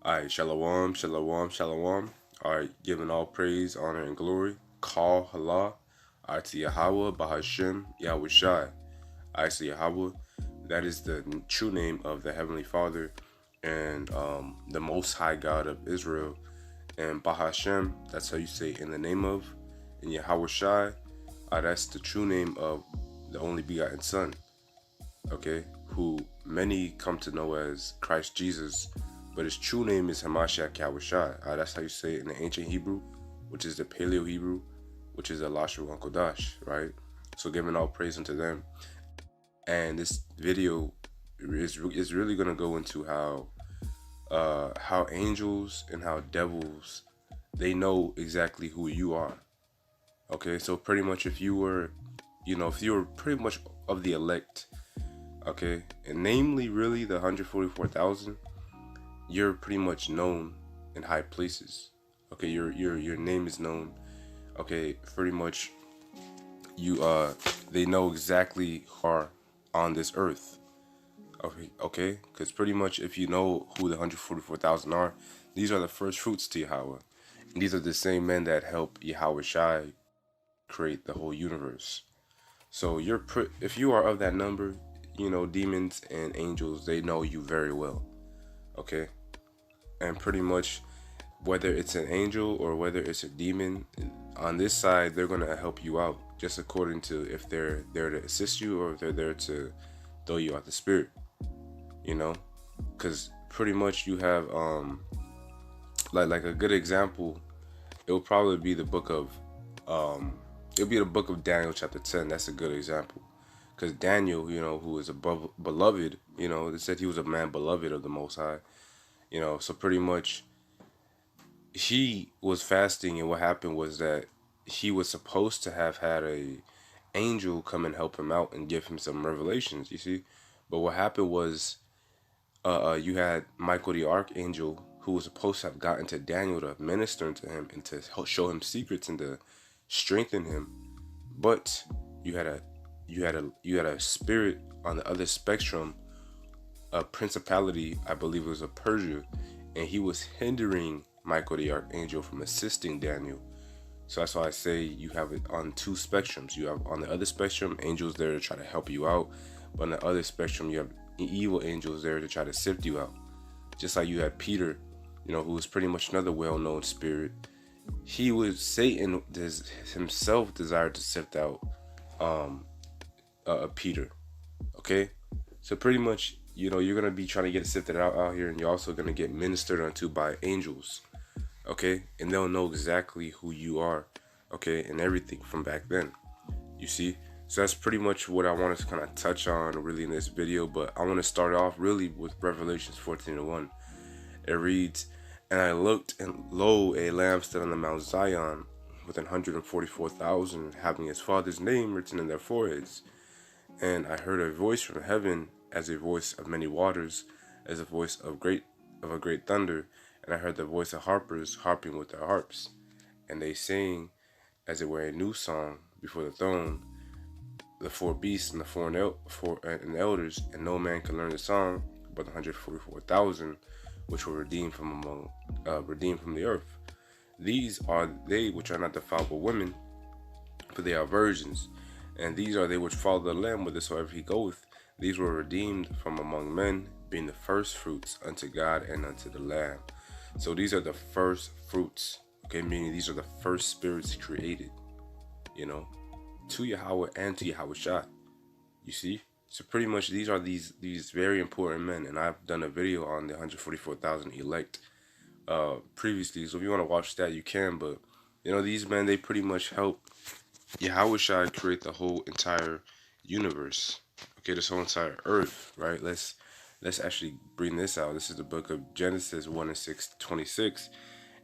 Alright, shalom, shalom, shalom. Alright, giving all praise, honor, and glory. Call Allah. Alright, to Yahweh, Bahashem, Yahweh Shai. Alright, so Yahweh, that is the true name of the Heavenly Father and the Most High God of Israel. And Bahashem, that's how you say in the name of. And Yahweh Shai, that's the true name of the only begotten Son, okay, who many come to know as Christ Jesus, but his true name is Hamashiach Yahushai. That's how you say it in the ancient Hebrew, which is the Paleo Hebrew, which is the Lashon Kodash, right? So giving all praise unto them. And this video is really gonna go into how angels and how devils, they know exactly who you are. Okay, so pretty much if you were pretty much of the elect, okay, and namely really the 144,000, you're pretty much known in high places. Okay, your name is known. Okay, pretty much you they know exactly who are on this earth. Okay, because pretty much if you know who the 144,000 are, these are the first fruits to Yahweh. And these are the same men that help Yahweh Shai create the whole universe. So if you are of that number, demons and angels, they know you very well. Okay, and pretty much whether it's an angel or whether it's a demon, on this side they're gonna help you out just according to if they're there to assist you or if they're there to throw you out the spirit. Because pretty much you have like a good example. It will probably be the book of it'll be the book of Daniel chapter 10. That's a good example. Because Daniel, who is above beloved, they said he was a man beloved of the Most High. So pretty much he was fasting, and what happened was that he was supposed to have had a angel come and help him out and give him some revelations, you see. But what happened was you had Michael the archangel, who was supposed to have gotten to Daniel to minister to him and to show him secrets and to strengthen him. But you had a spirit on the other spectrum, a principality, I believe it was of Persia, and he was hindering Michael the archangel from assisting Daniel. So that's why I say you have it on two spectrums. You have on the other spectrum angels there to try to help you out, but on the other spectrum you have evil angels there to try to sift you out. Just like you had Peter, who was pretty much another well-known spirit. He was Satan himself desired to sift out Peter. Okay, so pretty much you're gonna be trying to get sifted out here, and you're also gonna get ministered unto by angels. Okay, and they'll know exactly who you are. Okay, and everything from back then. You see. So that's pretty much what I wanted to kind of touch on really in this video, but I want to start off really with Revelations 14:1. It reads, "And I looked, and lo, a lamb stood on the Mount Zion, with 144,000, having his father's name written in their foreheads. And I heard a voice from heaven, as a voice of many waters, as a voice of a great thunder. And I heard the voice of harpers harping with their harps, and they sang, as it were a new song, before the throne, the four beasts and the four elders, and no man can learn the song but the 144,000, which were redeemed from the earth. These are they which are not defiled with women, for they are virgins, and these are they which follow the Lamb whithersoever he goeth. These were redeemed from among men, being the first fruits unto God and unto the Lamb." So these are the first fruits, okay, meaning these are the first spirits created, to Yahweh and to Yahweh Shai. You see? So pretty much these are these very important men, and I've done a video on the 144,000 elect previously. So if you want to watch that, you can. But these men, they pretty much help Yahweh Shai create the whole entire universe. Okay, this whole entire earth, right? Let's actually bring this out. This is the book of Genesis 1:26.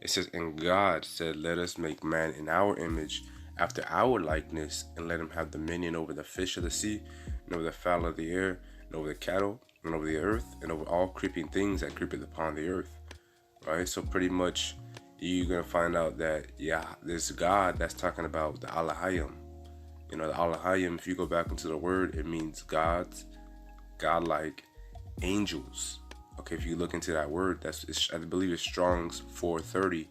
It says, "And God said, let us make man in our image, after our likeness, and let him have dominion over the fish of the sea, and over the fowl of the air, and over the cattle, and over the earth, and over all creeping things that creepeth upon the earth." Right? So pretty much you're gonna find out that this God that's talking about the Alahayim. The Alahayim, if you go back into the word, it means gods, godlike, angels. Okay, if you look into that word, I believe it's Strong's 430.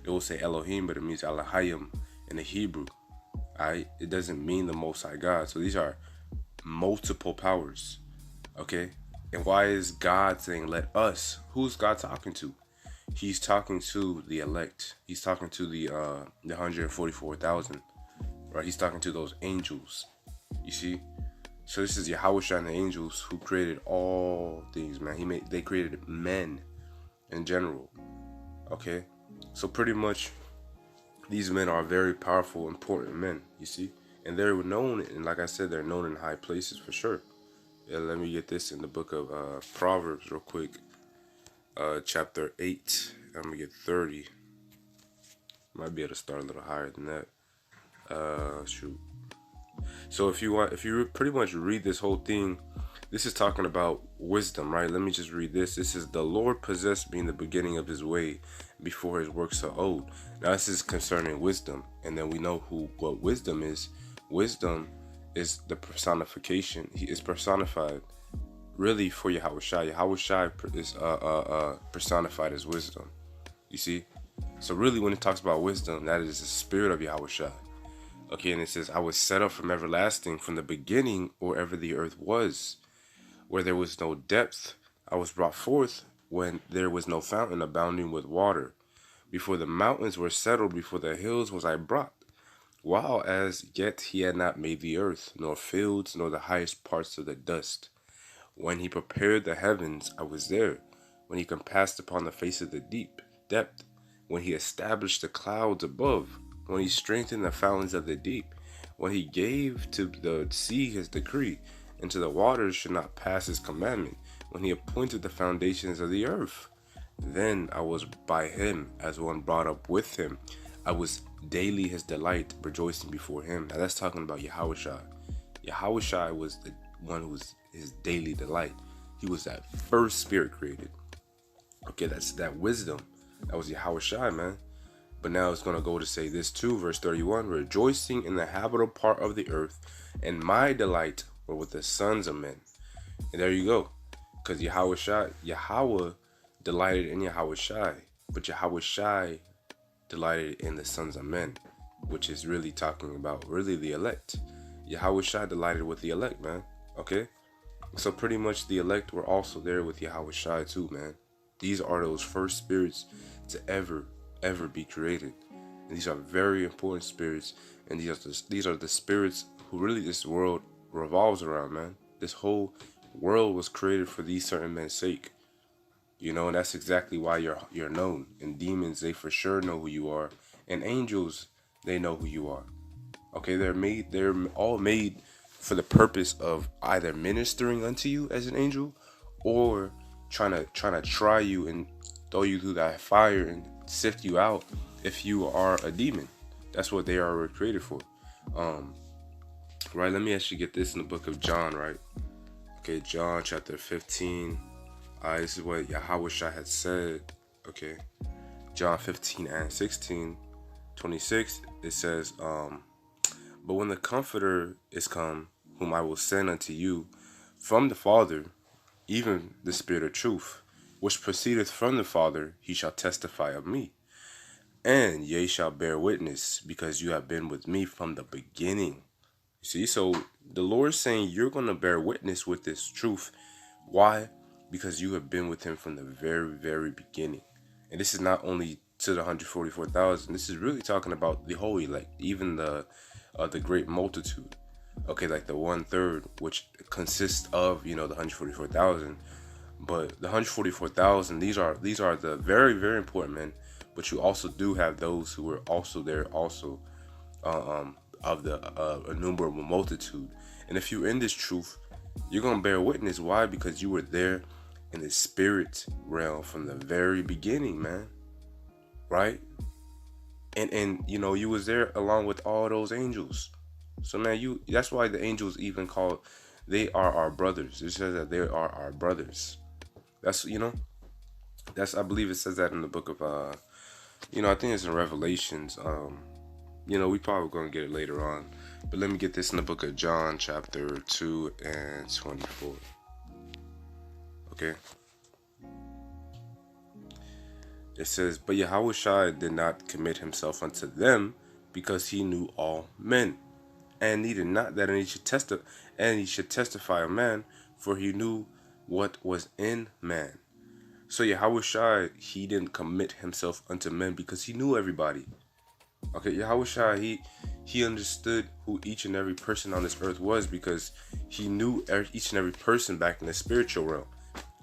It will say Elohim, but it means Elohim in the Hebrew. Alright, it doesn't mean the Most High God. So these are multiple powers. Okay, and why is God saying let us? Who's God talking to? He's talking to the elect. He's talking to the 144,000. Right? He's talking to those angels. You see? So this is Yahweh and the angels who created all things, man. They created men in general. Okay? So pretty much these men are very powerful, important men, you see? And they're known, and like I said, they're known in high places for sure. Yeah, let me get this in the book of Proverbs real quick. Chapter 8. I'm gonna get 30. Might be able to start a little higher than that. Shoot. So if you pretty much read this whole thing, this is talking about wisdom, right? Let me just read this. This is the Lord possessed me in the beginning of his way before his works are old. Now this is concerning wisdom. And then we know what wisdom is. Wisdom is the personification. He is personified really for Yahweh Shai. Yahweh Shai is personified as wisdom. You see? So really when it talks about wisdom, that is the spirit of Yahweh Shai. Okay, and it says, I was set up from everlasting, from the beginning, or ever the earth was, where there was no depth. I was brought forth when there was no fountain abounding with water. Before the mountains were settled, before the hills was I brought. While as yet he had not made the earth, nor fields, nor the highest parts of the dust. When he prepared the heavens, I was there. When he compassed upon the face of the deep depth. When he established the clouds above. When he strengthened the fountains of the deep. When he gave to the sea his decree, and to the waters should not pass his commandment. When he appointed the foundations of the earth. Then I was by him as one brought up with him. I was daily his delight, rejoicing before him. Now that's talking about Yahweh Shai. Yahweh Shai was the one who was his daily delight. He was that first spirit created. Okay, that's that wisdom. That was Yahweh Shai, man. But now it's going to go to say this too, verse 31, rejoicing in the habitable part of the earth, and my delight were with the sons of men. And there you go. Because Yahweh delighted in Yahweh Shai, but Yahweh Shai delighted in the sons of men, which is really talking about really the elect. Yahweh Shai delighted with the elect, man. Okay? So pretty much the elect were also there with Yahweh Shai too, man. These are those first spirits to ever be created. And these are very important spirits, and these are the spirits who really this world revolves around, man. This whole world was created for these certain men's sake. You know, and that's exactly why you're known. And demons, they for sure know who you are. And angels, they know who you are. Okay, they're all made for the purpose of either ministering unto you as an angel, or trying to try you and throw you through that fire and sift you out if you are a demon. That's what they are created for. Right, let me actually get this in the book of John, right? Okay, John chapter 15. This is what Yahweh Shai had said. Okay, John 15 and 16, 26. It says, but when the Comforter is come, whom I will send unto you from the Father, even the Spirit of truth, which proceedeth from the Father, he shall testify of me. And ye shall bear witness, because you have been with me from the beginning. You see, so the Lord is saying you're going to bear witness with this truth. Why? Because you have been with him from the very, very beginning. And this is not only to the 144,000. This is really talking about the whole elect, even the great multitude. Okay, like the 1/3, which consists of, the 144,000. But the 144,000, these are the very, very important men. But you also do have those who were also there, also of the innumerable multitude. And if you're in this truth, you're gonna bear witness. Why? Because you were there in the spirit realm from the very beginning, man. Right? And you was there along with all those angels. So man, that's why the angels even they are our brothers. It says that they are our brothers. That's I believe it says that in the book of I think it's in Revelations. We probably gonna get it later on. But let me get this in the book of John, chapter 2 and 24. Okay. It says, but Yahushua did not commit himself unto them, because he knew all men, and needed not that any should testify of man, for he knew what was in man. So Yahushua, he didn't commit himself unto men because he knew everybody. Okay, Yahushua, he understood who each and every person on this earth was, because he knew each and every person back in the spiritual realm.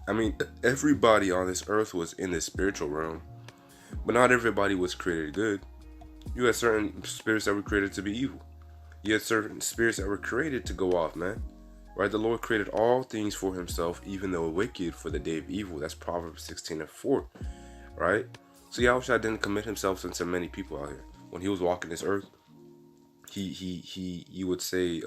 I mean, everybody on this earth was in the spiritual realm, but not everybody was created good. You had certain spirits that were created to be evil. You had certain spirits that were created to go off, man. Right? The Lord created all things for himself, even though wicked, for the day of evil. That's Proverbs 16:4. Right? So Yahushua didn't commit himself unto many people out here. When he was walking this earth, you would say,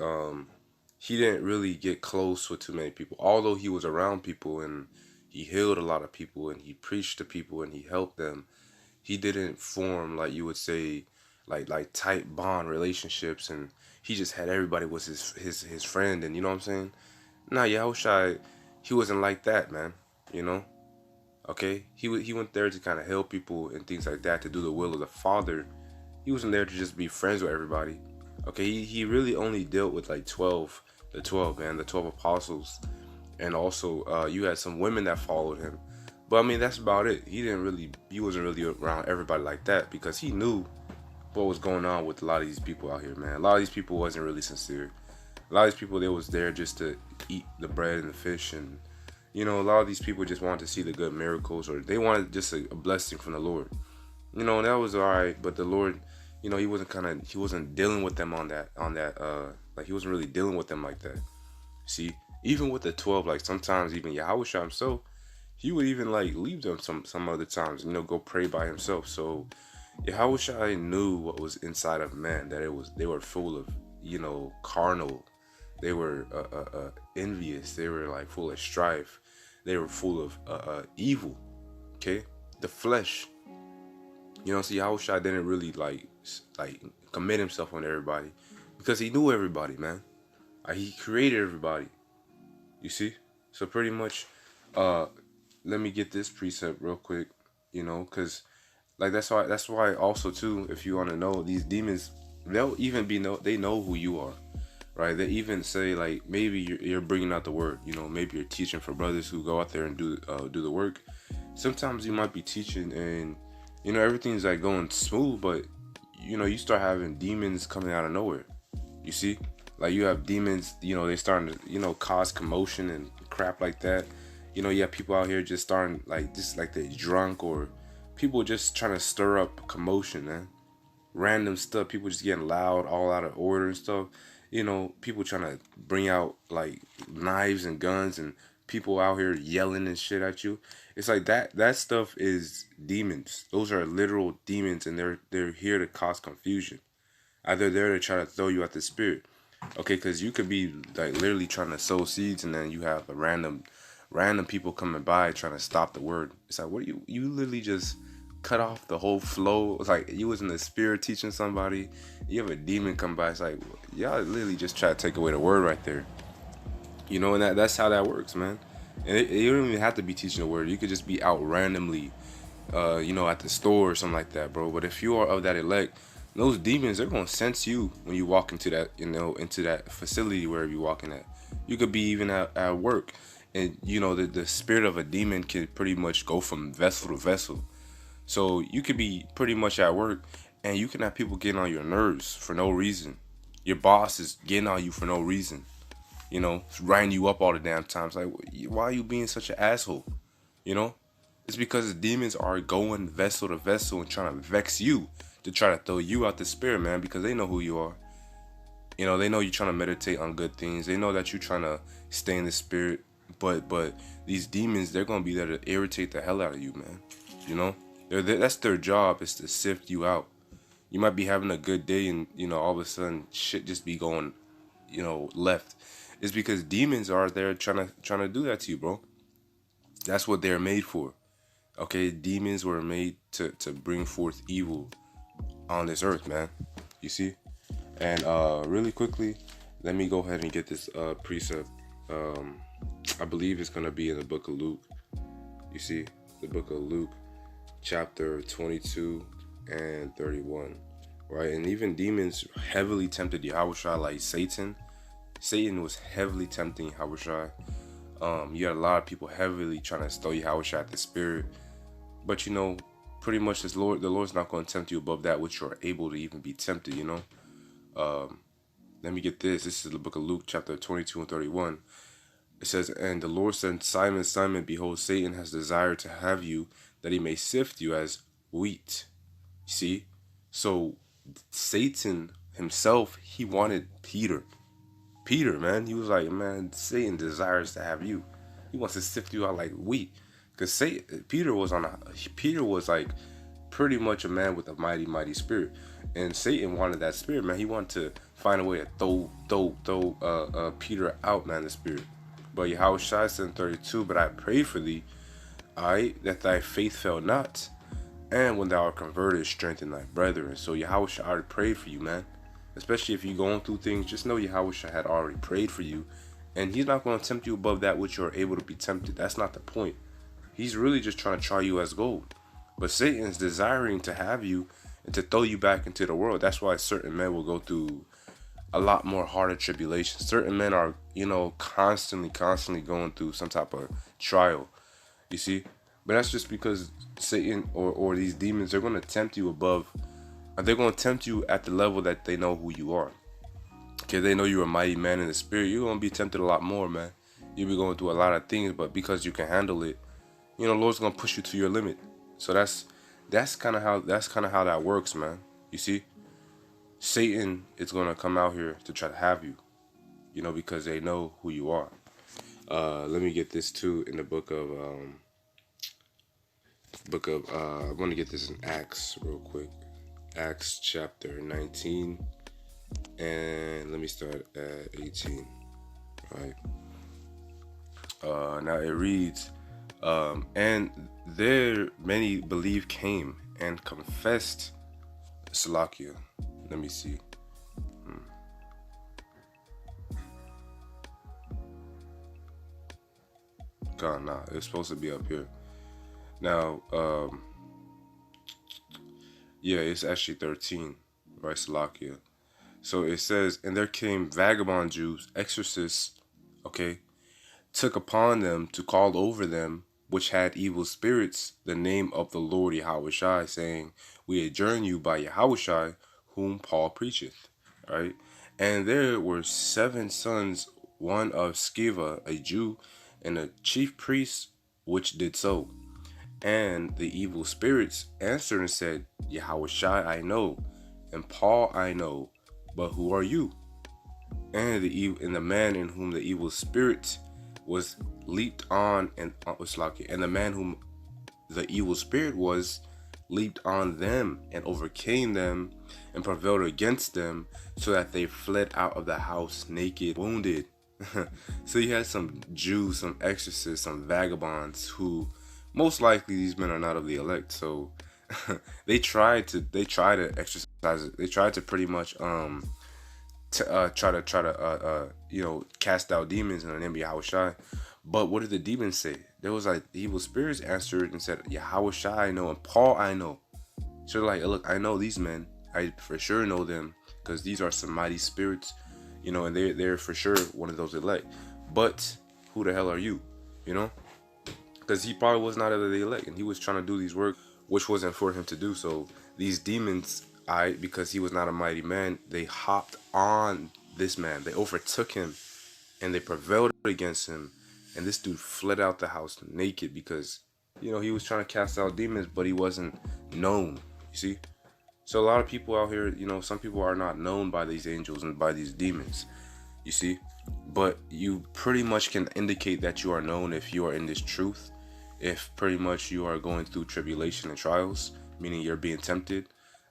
he didn't really get close with too many people. Although he was around people and he healed a lot of people and he preached to people and he helped them, he didn't form, like you would say, like tight bond relationships, and he just had everybody was his friend, and you know what I'm saying? Nah, Yahushua, he wasn't like that, man. You know? Okay? He went there to kind of help people and things like that, to do the will of the Father. He wasn't there to just be friends with everybody. Okay, he really only dealt with like the 12, man, the 12 apostles. And also, you had some women that followed him. But I mean, that's about it. He wasn't really around everybody like that, because he knew what was going on with a lot of these people out here, man. A lot of these people wasn't really sincere. A lot of these people, they was there just to eat the bread and the fish, and you know, a lot of these people just wanted to see the good miracles, or they wanted just a blessing from the Lord. You know, and that was alright, but the Lord, you know, he wasn't dealing with them on that, like he wasn't really dealing with them like that. See, even with the 12, like sometimes even Yahushua himself, he would even like leave them some other times, you know, go pray by himself. So Yahushua knew what was inside of man, that they were full of, you know, carnal. They were envious. They were like full of strife. They were full of evil. Okay, the flesh. You know, so Yahushua didn't really like commit himself on everybody, because he knew everybody, man. He created everybody. You see? So pretty much, let me get this precept real quick, you know, because like that's why also too, if you want to know, these demons, they'll even they know who you are, right? They even say like, maybe you're bringing out the word, you know, maybe you're teaching for brothers who go out there and do the work. Sometimes you might be teaching and, you know, everything's like going smooth, but you know, you start having demons coming out of nowhere. You see? Like you have demons, you know, they starting to, you know, cause commotion and crap like that. You know, you have people out here just starting like they drunk, or people just trying to stir up commotion, man. Random stuff, people just getting loud, all out of order and stuff. You know, people trying to bring out like knives and guns, and people out here yelling and shit at you. It's like that stuff is demons. Those are literal demons, and they're here to cause confusion. Either they're to try to throw you out the spirit. Okay, because you could be like literally trying to sow seeds, and then you have a random people coming by trying to stop the word. It's like, what do you literally just cut off the whole flow? It's like you was in the spirit teaching somebody, you have a demon come by. It's like, y'all literally just try to take away the word right there. You know, and that's how that works, man. And you don't even have to be teaching the word. You could just be out randomly, you know, at the store or something like that, bro. But if you are of that elect, those demons, they're gonna sense you when you walk into that, you know, into that facility wherever you're walking at. You could be even at work, and you know the spirit of a demon can pretty much go from vessel to vessel. So you could be pretty much at work, and you can have people getting on your nerves for no reason. Your boss is getting on you for no reason. You know, writing you up all the damn time. It's like, why are you being such an asshole? You know, it's because the demons are going vessel to vessel and trying to vex you, to try to throw you out the spirit, man, because they know who you are. You know, they know you're trying to meditate on good things. They know that you're trying to stay in the spirit. But these demons, they're gonna be there to irritate the hell out of you, man. You know, that's their job, is to sift you out. You might be having a good day, and you know, all of a sudden shit just be going, you know, left. It's because demons are there trying to do that to you, bro. That's what they're made for. Okay, demons were made to bring forth evil on this earth, man. You see? And really quickly, let me go ahead and get this precept. I believe it's gonna be in the book of Luke. You see, the book of Luke. chapter 22 and 31, right? And even demons heavily tempted Yahushua, like Satan. Satan was heavily tempting Yahushua. You had a lot of people heavily trying to stow Yahushua at the spirit. But pretty much the Lord's not going to tempt you above that which you're able to even be tempted, Let me get this. This is the book of Luke, chapter 22 and 31. It says, "And the Lord said, Simon, Simon, behold, Satan has desired to have you, that he may sift you as wheat." See? So, Satan himself, he wanted Peter. Peter, man, he was like, man, Satan desires to have you. He wants to sift you out like wheat. Because Peter was like pretty much a man with a mighty, mighty spirit. And Satan wanted that spirit, man. He wanted to find a way to throw Peter out, man, the spirit. But Yahushua said in 32, "But I pray for thee, that thy faith fail not. And when thou art converted, strengthen thy brethren." So Yahushua already prayed for you, man. Especially if you're going through things, just know Yahushua had already prayed for you. And he's not going to tempt you above that which you're able to be tempted. That's not the point. He's really just trying to try you as gold. But Satan's desiring to have you and to throw you back into the world. That's why certain men will go through a lot more harder tribulations. Certain men are, constantly going through some type of trial. You see? But that's just because Satan or these demons, they're going to tempt you above. They're going to tempt you at the level that they know who you are. Okay, they know you're a mighty man in the spirit. You're going to be tempted a lot more, man. You'll be going through a lot of things, but because you can handle it, Lord's going to push you to your limit. So that's kind of how that works, man. You see? Satan is going to come out here to try to have you, because they know who you are. Let me get this too in the I'm going to get this in Acts real quick. Acts chapter 19, and let me start at 18. Right. Now it reads, "And there many believe came and confessed Salakia." Let me see. God, nah, it's supposed to be up here. Now, yeah, it's actually 13, right? Salakia. So it says, "And there came vagabond Jews, exorcists, okay, took upon them to call over them, which had evil spirits, the name of the Lord Yahushai, saying, We adjourn you by Yahushai, whom Paul preacheth." Right? "And there were 7 sons, one of Sceva, a Jew, and a chief priest, which did so. And the evil spirits answered and said, Yahushai I know, and Paul I know, but who are you? And the man in whom the evil spirit was leaped on, and the man whom the evil spirit was leaped on them and overcame them and prevailed against them, so that they fled out of the house naked, wounded." So you had some Jews, some exorcists, some vagabonds who most likely these men are not of the elect. So they try to exercise it. They tried to pretty much cast out demons in the name of Yahushai. But what did the demons say? There was like the evil spirits answered and said, Yahushai I know, and Paul I know. So like, look, I know these men. I for sure know them, because these are some mighty spirits, and they're for sure one of those elect. But who the hell are you? Because he probably was not of the elect, and he was trying to do these work which wasn't for him to do. So these demons, because he was not a mighty man, they hopped on this man. They overtook him, and they prevailed against him. And this dude fled out the house naked because, he was trying to cast out demons, but he wasn't known. You see? So a lot of people out here, some people are not known by these angels and by these demons. You see? But you pretty much can indicate that you are known if you are in this truth. If pretty much you are going through tribulation and trials, meaning you're being tempted.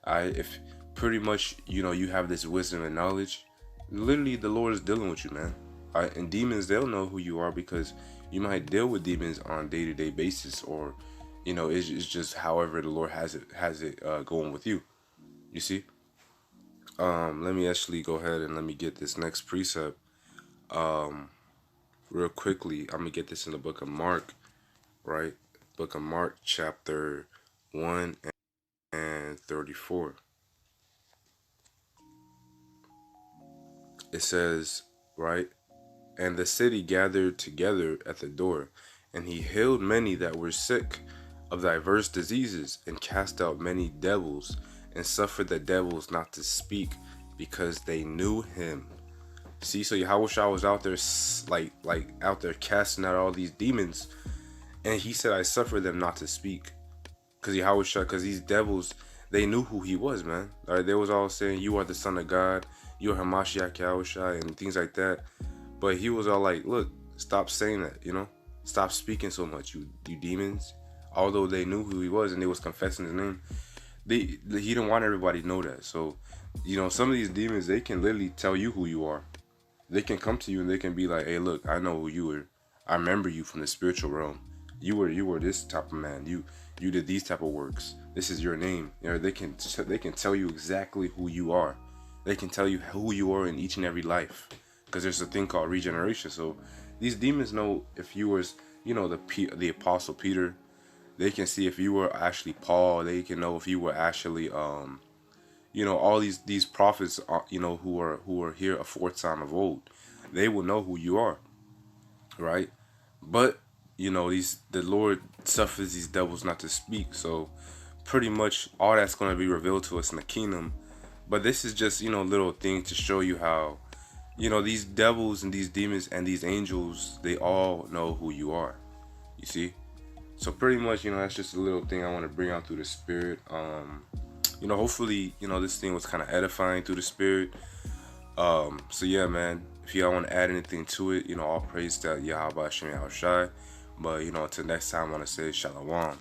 If pretty much, you have this wisdom and knowledge, literally the Lord is dealing with you, man. And demons, they'll know who you are, because you might deal with demons on day-to-day basis, or it's just however the Lord has it going with you. You see? Let me actually go ahead and let me get this next precept real quickly. I'm gonna get this in the book of Mark, right? Book of Mark chapter 1 and 34. It says, right? And the city gathered together at the door, and he healed many that were sick of diverse diseases, and cast out many devils, and suffered the devils not to speak, because they knew him. See, so Yahushua was out there, like out there casting out all these demons, and he said, "I suffer them not to speak," because Yahushua, because these devils, they knew who he was, man. All right, they was all saying, "You are the Son of God, you are Hamashiach Yahushua," and things like that. But he was all like, "Look, stop saying that, stop speaking so much, you demons." Although they knew who he was and they was confessing his name, he didn't want everybody to know that. So, some of these demons, they can literally tell you who you are. They can come to you and they can be like, "Hey, look, I know who you were. I remember you from the spiritual realm. You were this type of man. You did these type of works. This is your name." They can tell you exactly who you are. They can tell you who you are in each and every life, because there's a thing called regeneration. So these demons know if you was, the apostle Peter. They can see if you were actually Paul. They can know if you were actually all these prophets, who are here aforetime of old. They will know who you are, right? But the Lord suffers these devils not to speak. So pretty much all that's going to be revealed to us in the kingdom. But this is just little thing to show you how these devils and these demons and these angels, they all know who you are. You see? So pretty much, that's just a little thing I want to bring out through the spirit. Hopefully, this thing was kind of edifying through the spirit. So yeah, man, if y'all want to add anything to it, all praise to Yahweh Shem Yahushai. But, until next time, I want to say Shalom.